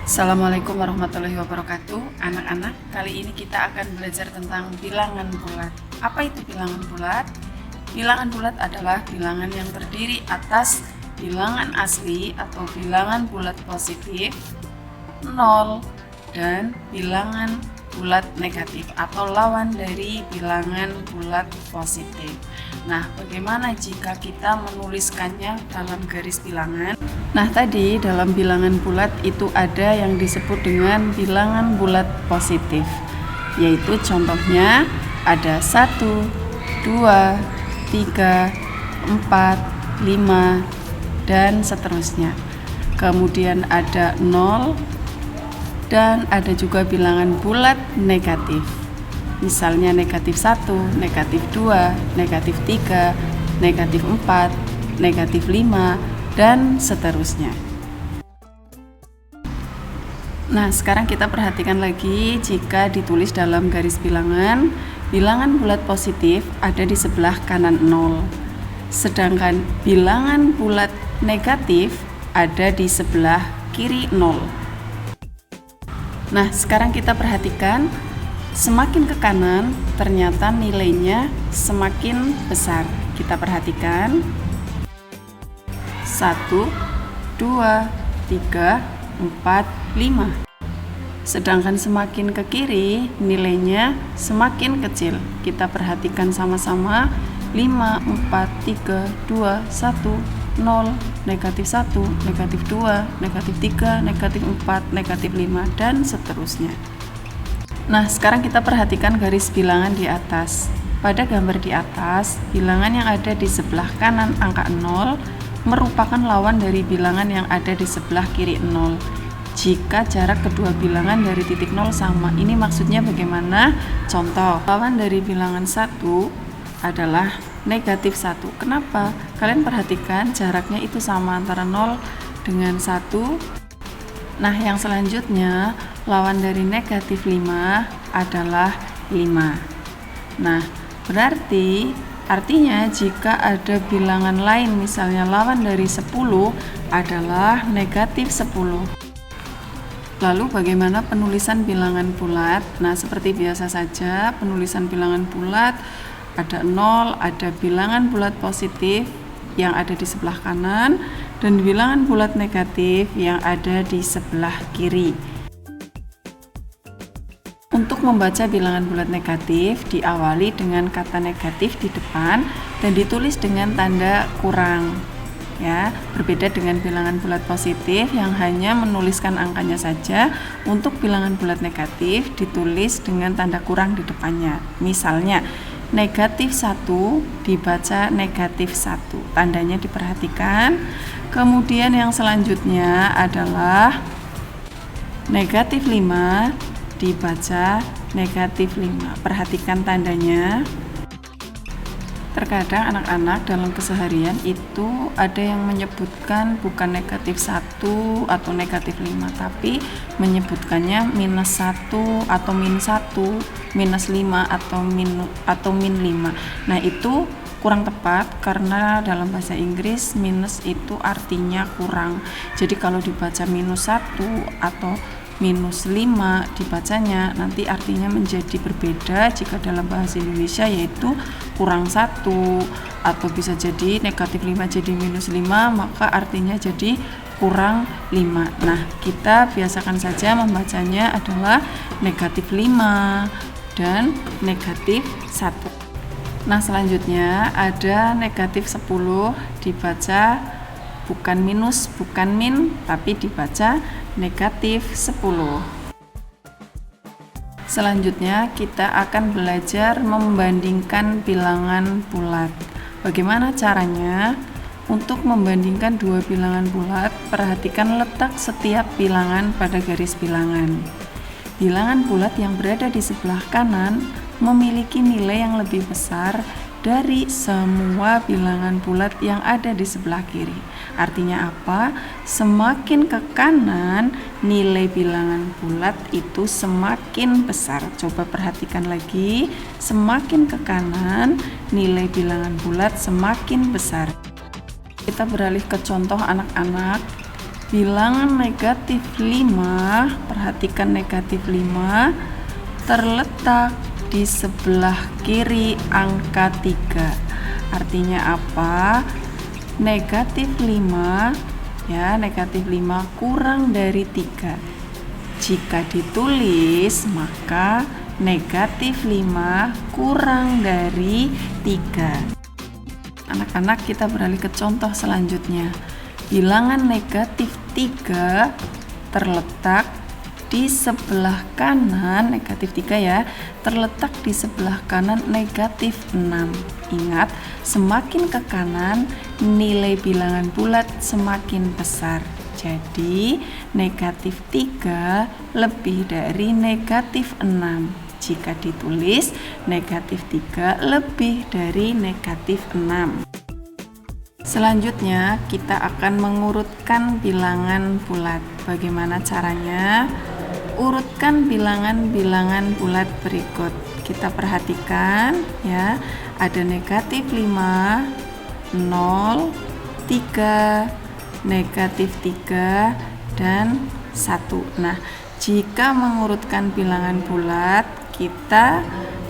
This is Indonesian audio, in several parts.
Assalamualaikum warahmatullahi wabarakatuh. Anak-anak, kali ini kita akan belajar tentang bilangan bulat. Apa itu bilangan bulat? Bilangan bulat adalah bilangan yang terdiri atas bilangan asli atau bilangan bulat positif, 0, dan bilangan bulat negatif atau lawan dari bilangan bulat positif. Nah, bagaimana jika kita menuliskannya dalam garis bilangan? Nah, tadi dalam bilangan bulat itu ada yang disebut dengan bilangan bulat positif, yaitu contohnya ada 1, 2, 3, 4, 5, dan seterusnya. Kemudian ada 0, dan ada juga bilangan bulat negatif. Misalnya negatif 1, negatif 2, negatif 3, negatif 4, negatif 5, dan seterusnya. Nah, sekarang kita perhatikan lagi jika ditulis dalam garis bilangan, bilangan bulat positif ada di sebelah kanan 0. Sedangkan bilangan bulat negatif ada di sebelah kiri 0. Nah, sekarang kita perhatikan, semakin ke kanan ternyata nilainya semakin besar. Kita perhatikan 1, 2, 3, 4, 5. Sedangkan semakin ke kiri nilainya semakin kecil. Kita perhatikan sama-sama, 5, 4, 3, 2, 1, 0, negatif 1, negatif 2, negatif 3, negatif 4, negatif 5, dan seterusnya. Nah, sekarang kita perhatikan garis bilangan di atas. Pada gambar di atas, bilangan yang ada di sebelah kanan angka 0 merupakan lawan dari bilangan yang ada di sebelah kiri 0. Jika jarak kedua bilangan dari titik 0 sama, ini maksudnya bagaimana? Contoh, lawan dari bilangan 1 adalah negatif 1. Kenapa? Kalian perhatikan jaraknya itu sama antara 0 dengan 1. Nah, yang selanjutnya lawan dari negatif 5 adalah 5. Nah, berarti artinya jika ada bilangan lain, misalnya lawan dari 10 adalah negatif 10. Lalu bagaimana penulisan bilangan bulat? Nah, seperti biasa saja penulisan bilangan bulat, ada 0, ada bilangan bulat positif yang ada di sebelah kanan dan bilangan bulat negatif yang ada di sebelah kiri. Untuk membaca bilangan bulat negatif diawali dengan kata negatif di depan dan ditulis dengan tanda kurang. Ya, berbeda dengan bilangan bulat positif yang hanya menuliskan angkanya saja. Untuk bilangan bulat negatif ditulis dengan tanda kurang di depannya. Misalnya negatif 1 dibaca negatif 1, tandanya diperhatikan. Kemudian yang selanjutnya adalah negatif 5 dibaca negatif 5, perhatikan tandanya. Terkadang anak-anak dalam keseharian itu ada yang menyebutkan bukan negatif 1 atau negatif 5, tapi menyebutkannya minus 1 atau min 1, minus 5 atau min 5. Nah, itu kurang tepat karena dalam bahasa Inggris minus itu artinya kurang. Jadi kalau dibaca minus 1 atau minus 5 dibacanya nanti artinya menjadi berbeda jika dalam bahasa Indonesia, yaitu kurang 1, atau bisa jadi negatif 5 jadi minus 5, maka artinya jadi kurang 5. Nah, kita biasakan saja membacanya adalah negatif 5 dan negatif 1. Nah, selanjutnya ada negatif 10 dibaca bukan minus, bukan min, tapi dibaca negatif 10. Selanjutnya kita akan belajar membandingkan bilangan bulat. Bagaimana caranya? Untuk membandingkan dua bilangan bulat, perhatikan letak setiap bilangan pada garis bilangan. Bilangan bulat yang berada di sebelah kanan memiliki nilai yang lebih besar dari semua bilangan bulat yang ada di sebelah kiri. Artinya apa? Semakin ke kanan, nilai bilangan bulat itu semakin besar. Coba perhatikan lagi, semakin ke kanan, nilai bilangan bulat semakin besar. Kita beralih ke contoh anak-anak. Bilangan negatif 5, perhatikan negatif 5 terletak di sebelah kiri angka 3. Artinya apa? Negatif 5 ya, negatif 5 kurang dari 3. Jika ditulis maka negatif 5 kurang dari 3. Anak-anak, kita beralih ke contoh selanjutnya. Bilangan negatif 3 terletak di sebelah kanan, negatif 3 ya, terletak di sebelah kanan negatif 6. Ingat, semakin ke kanan nilai bilangan bulat semakin besar. Jadi negatif 3 lebih dari negatif 6. Jika ditulis negatif 3 lebih dari negatif 6. Selanjutnya kita akan mengurutkan bilangan bulat. Bagaimana caranya? Urutkan bilangan-bilangan bulat berikut. Kita perhatikan ya, ada negatif 5, 0, 3, negatif 3, dan 1. Nah, jika mengurutkan bilangan bulat, kita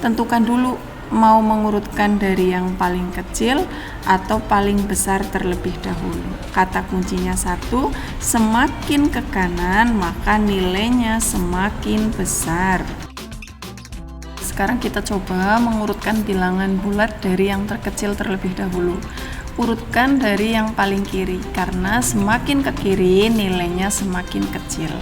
tentukan dulu mau mengurutkan dari yang paling kecil atau paling besar terlebih dahulu. Kata kuncinya 1, semakin ke kanan maka nilainya semakin besar. Sekarang kita coba mengurutkan bilangan bulat dari yang terkecil terlebih dahulu. Urutkan dari yang paling kiri, karena semakin ke kiri nilainya semakin kecil.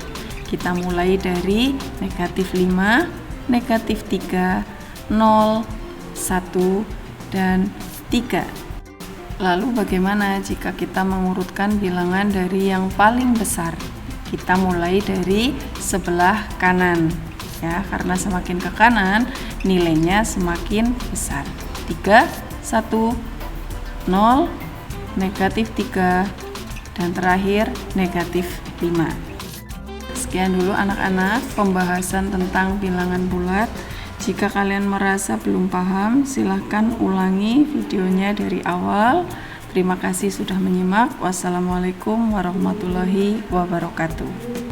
Kita mulai dari negatif 5, negatif 3, 0, 1, dan 3. Lalu bagaimana jika kita mengurutkan bilangan dari yang paling besar? Kita mulai dari sebelah kanan ya, karena semakin ke kanan nilainya semakin besar. 3, 1, 0, negatif 3, dan terakhir negatif 5. Sekian dulu anak-anak pembahasan tentang bilangan bulat. Jika kalian merasa belum paham, silahkan ulangi videonya dari awal. Terima kasih sudah menyimak. Wassalamualaikum warahmatullahi wabarakatuh.